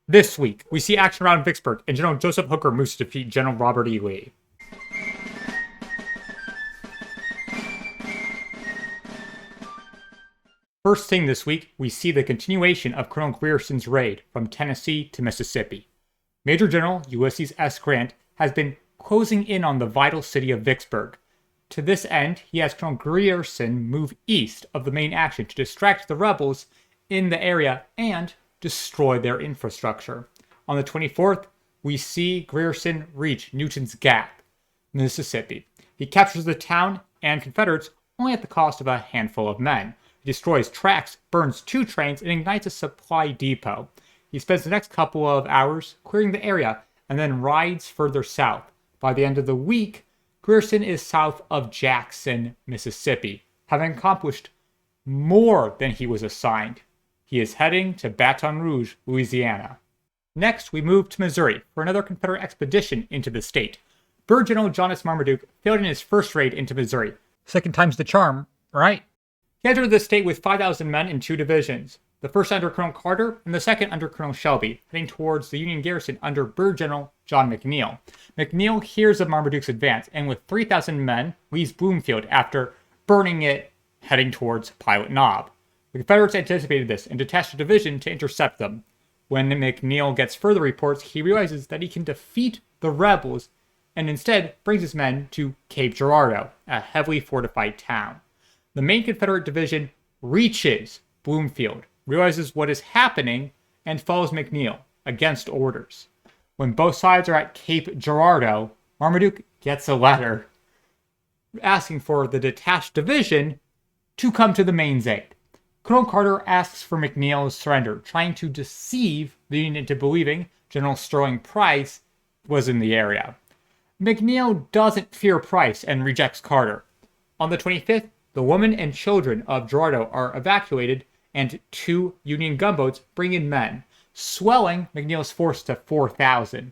This week, we see action around Vicksburg, and General Joseph Hooker moves to defeat General Robert.E.Lee. First thing this week, we see the continuation of Colonel Grierson's raid from Tennessee to Mississippi. Major General Ulysses S. Grant has been closing in on the vital city of Vicksburg. To this end, he has Colonel Grierson move east of the main action to distract the rebels in the area and destroy their infrastructure. On the 24th, we see Grierson reach Newton's Gap, Mississippi. He captures the town and Confederates only at the cost of a handful of men. He destroys tracks, burns 2 trains, and ignites a supply depot. He spends the next couple of hours clearing the area and then rides further south. By the end of the week, Grierson is south of Jackson, Mississippi, having accomplished more than he was assigned. He is heading to Baton Rouge, Louisiana. Next, we move to Missouri for another Confederate expedition into the state. Brigadier General John S. Marmaduke failed in his first raid into Missouri. Second time's the charm, right? He entered the state with 5,000 men in 2 divisions, the first under Colonel Carter and the second under Colonel Shelby, heading towards the Union garrison under Brigadier General John McNeil. McNeil hears of Marmaduke's advance and with 3,000 men leaves Bloomfield after burning it, heading towards Pilot Knob. The Confederates anticipated this and detached a division to intercept them. When McNeil gets further reports, he realizes that he can defeat the rebels and instead brings his men to Cape Girardeau, a heavily fortified town. The main Confederate division reaches Bloomfield, realizes what is happening, and follows McNeil against orders. When both sides are at Cape Girardeau, Marmaduke gets a letter asking for the detached division to come to the main's aid. Colonel Carter asks for McNeil's surrender, trying to deceive the Union into believing General Sterling Price was in the area. McNeil doesn't fear Price and rejects Carter. On the 25th, the women and children of Girardeau are evacuated, and 2 Union gunboats bring in men, swelling McNeil's force to 4,000.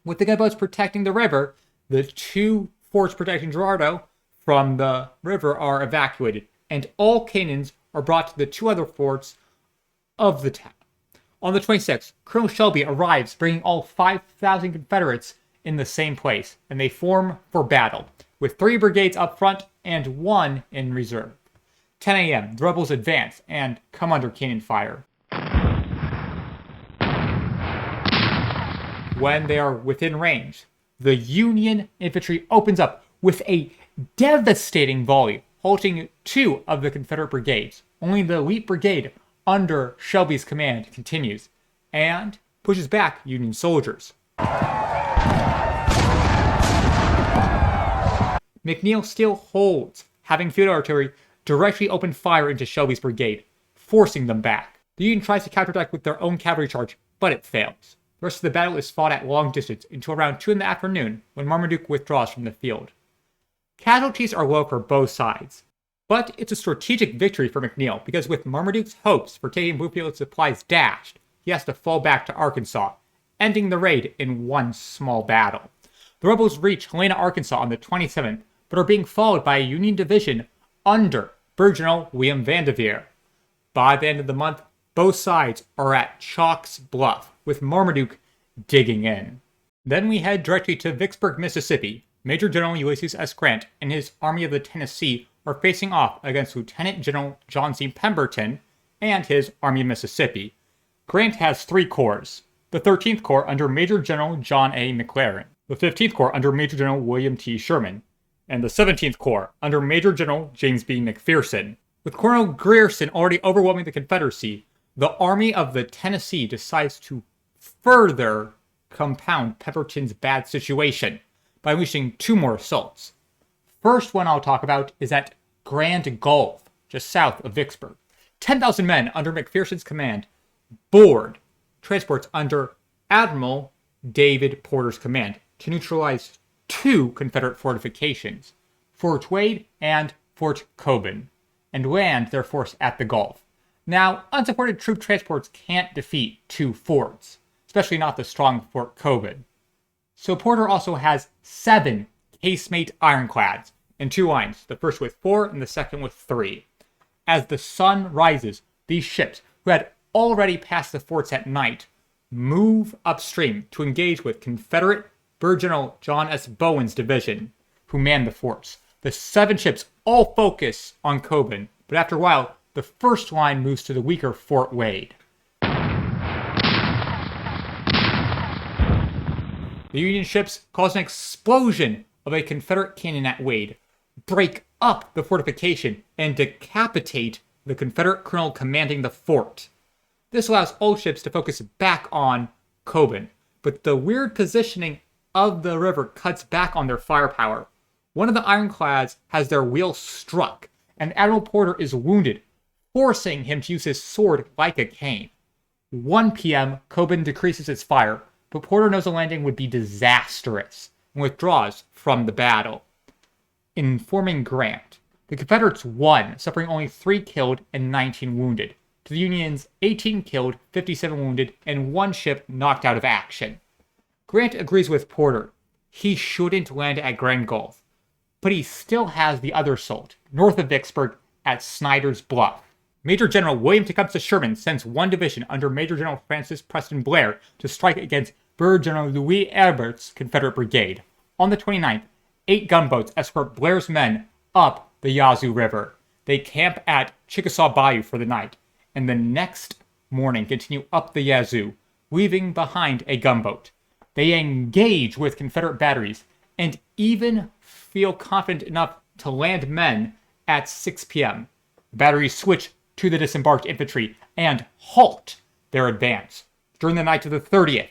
With the gunboats protecting the river, the 2 forts protecting Girardeau from the river are evacuated, and all cannons are brought to the 2 other forts of the town. On the 26th, Colonel Shelby arrives, bringing all 5,000 Confederates in the same place, and they form for battle, with 3 brigades up front and 1 in reserve. 10 a.m., the rebels advance and come under cannon fire. When they are within range, the Union infantry opens up with a devastating volley, halting 2 of the Confederate brigades. Only the elite brigade under Shelby's command continues and pushes back Union soldiers. McNeil still holds, having field artillery directly open fire into Shelby's brigade, forcing them back. The Union tries to counterattack with their own cavalry charge, but it fails. The rest of the battle is fought at long distance until around 2 in the afternoon, when Marmaduke withdraws from the field. Casualties are low for both sides, but it's a strategic victory for McNeil because with Marmaduke's hopes for taking Bloomfield's supplies dashed, he has to fall back to Arkansas, ending the raid in 1 small battle. The rebels reach Helena, Arkansas on the 27th, but are being followed by a Union division under Brigadier General William Vanderveer. By the end of the month, both sides are at Chalk's Bluff, with Marmaduke digging in. Then we head directly to Vicksburg, Mississippi. Major General Ulysses S. Grant and his Army of the Tennessee are facing off against Lieutenant General John C. Pemberton and his Army of Mississippi. Grant has 3 corps: the 13th Corps under Major General John A. McLaren, the 15th Corps under Major General William T. Sherman, and the 17th Corps under Major General James B. McPherson. With Colonel Grierson already overwhelming the Confederacy, the Army of the Tennessee decides to further compound Pemberton's bad situation by unleashing 2 more assaults. First one I'll talk about is at Grand Gulf, just south of Vicksburg. 10,000 men under McPherson's command board transports under Admiral David Porter's command to neutralize 2 Confederate fortifications, Fort Wade and Fort Coburn, and land their force at the Gulf. Now, unsupported troop transports can't defeat 2 forts, especially not the strong Fort Coburn. So Porter also has 7 casemate ironclads in 2 lines, the first with 4 and the second with 3. As the sun rises, these ships, who had already passed the forts at night, move upstream to engage with Confederate Brigadier General John S. Bowen's division, who manned the forts. The 7 ships all focus on Coben, but after a while, the first line moves to the weaker Fort Wade. The Union ships cause an explosion of a Confederate cannon at Wade, break up the fortification, and decapitate the Confederate colonel commanding the fort. This allows all ships to focus back on Coben, but the weird positioning of the river cuts back on their firepower. One of the ironclads has their wheel struck, and Admiral Porter is wounded, forcing him to use his sword like a cane. 1 p.m., Coben decreases its fire, but Porter knows a landing would be disastrous and withdraws from the battle. Informing Grant, the Confederates won, suffering only 3 killed and 19 wounded, to the Union's 18 killed, 57 wounded, and 1 ship knocked out of action. Grant agrees with Porter. He shouldn't land at Grand Gulf, but he still has the other assault, north of Vicksburg, at Snyder's Bluff. Major General William Tecumseh Sherman sends 1 division under Major General Francis Preston Blair to strike against Brigadier General Louis Herbert's Confederate brigade. On the 29th, 8 gunboats escort Blair's men up the Yazoo River. They camp at Chickasaw Bayou for the night, and the next morning continue up the Yazoo, leaving behind a gunboat. They engage with Confederate batteries, and even feel confident enough to land men at 6 p.m. The batteries switch to the disembarked infantry and halt their advance. During the night of the 30th,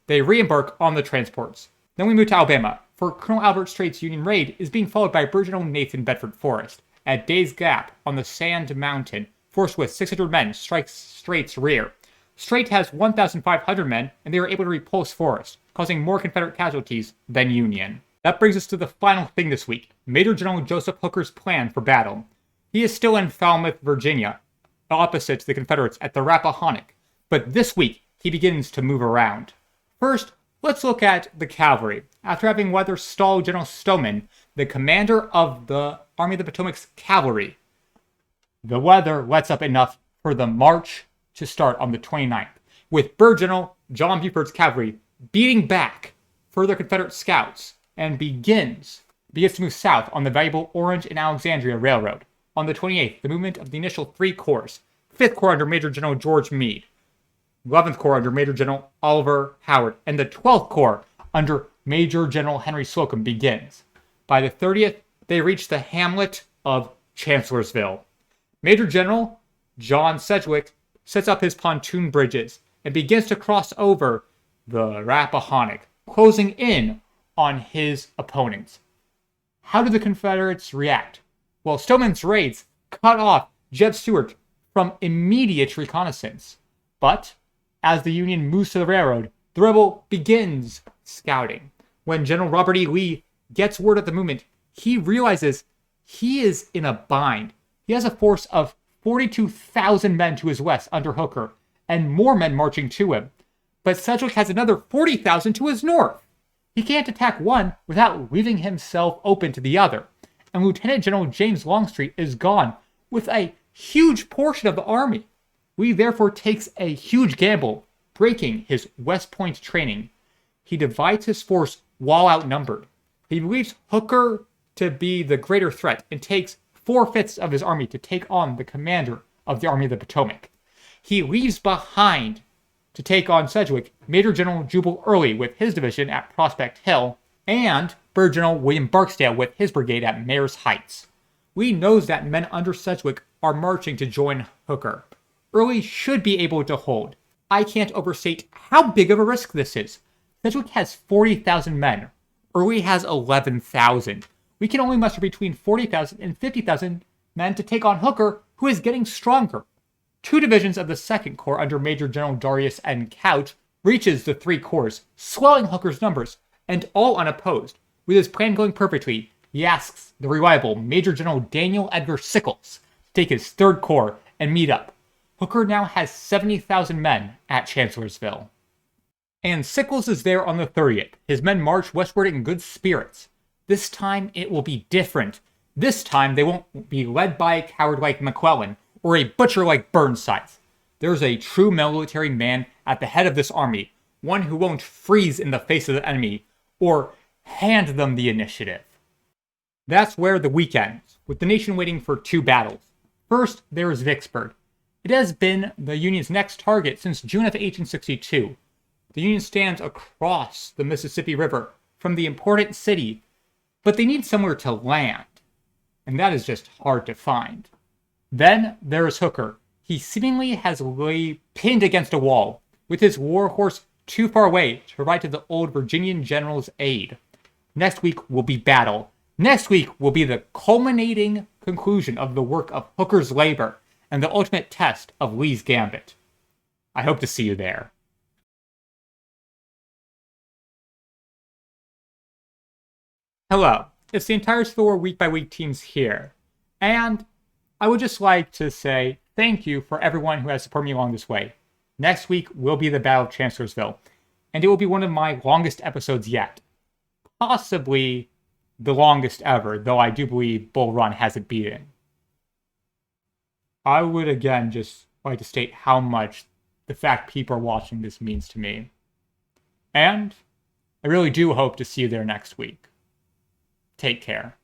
they re-embark on the transports. Then we move to Alabama, for Colonel Albert Straight's Union raid is being followed by Brigadier General Nathan Bedford Forrest. At Day's Gap on the Sand Mountain, Forrest with 600 men strikes Straight's rear. Strait has 1,500 men, and they were able to repulse Forrest, causing more Confederate casualties than Union. That brings us to the final thing this week, Major General Joseph Hooker's plan for battle. He is still in Falmouth, Virginia, opposite the Confederates at the Rappahannock, but this week he begins to move around. First, let's look at the cavalry. After having weather-stalled General Stoneman, the commander of the Army of the Potomac's cavalry, the weather lets up enough for the march to start on the 29th, with Brigadier General John Buford's cavalry beating back further Confederate scouts and begins to move south on the valuable Orange and Alexandria Railroad. On the 28th, the movement of the initial 3 corps, 5th Corps under Major General George Meade, 11th Corps under Major General Oliver Howard, and the 12th Corps under Major General Henry Slocum begins. By the 30th, they reach the hamlet of Chancellorsville. Major General John Sedgwick sets up his pontoon bridges and begins to cross over the Rappahannock, closing in on his opponents. How do the Confederates react? Well, Stoneman's raids cut off Jeb Stuart from immediate reconnaissance. But as the Union moves to the railroad, the rebel begins scouting. When General Robert.E.Lee gets word of the movement, he realizes he is in a bind. He has a force of 42,000 men to his west under Hooker, and more men marching to him. But Sedgwick has another 40,000 to his north. He can't attack one without leaving himself open to the other. And Lieutenant General James Longstreet is gone with a huge portion of the army. Lee therefore takes a huge gamble, breaking his West Point training. He divides his force while outnumbered. He believes Hooker to be the greater threat and takes 4/5 of his army to take on the commander of the Army of the Potomac. He leaves behind to take on Sedgwick Major General Jubal Early with his division at Prospect Hill, and Brigadier General William Barksdale with his brigade at Mayor's Heights. Lee knows that men under Sedgwick are marching to join Hooker. Early should be able to hold. I can't overstate how big of a risk this is. Sedgwick has 40,000 men. Early has 11,000. We can only muster between 40,000 and 50,000 men to take on Hooker, who is getting stronger. 2 divisions of the 2nd Corps under Major General Darius N. Couch reaches the 3 corps, swelling Hooker's numbers, and all unopposed. With his plan going perfectly, he asks the reliable Major General Daniel Edgar Sickles to take his 3rd Corps and meet up. Hooker now has 70,000 men at Chancellorsville. And Sickles is there on the 30th. His men march westward in good spirits. This time it will be different. This time they won't be led by a coward like McClellan or a butcher like Burnside. there's a true military man at the head of this army, one who won't freeze in the face of the enemy or hand them the initiative. That's where the week ends, with the nation waiting for two battles. First, there is Vicksburg. It has been the Union's next target since June of 1862. The Union stands across the Mississippi River from the important city, but they need somewhere to land, and that is just hard to find. Then there is Hooker. He seemingly has lay pinned against a wall, with his war horse too far away to ride to the old Virginian general's aid. Next week will be battle. Next week will be the culminating conclusion of the work of Hooker's labor and the ultimate test of Lee's gambit. I hope to see you there. Hello, it's the entire Civil War week-by-week teams here, and I would just like to say thank you for everyone who has supported me along this way. Next week will be the Battle of Chancellorsville, and it will be one of my longest episodes yet. Possibly the longest ever, though I do believe Bull Run has it beaten. I would again just like to state how much the fact people are watching this means to me. And I really do hope to see you there next week. Take care.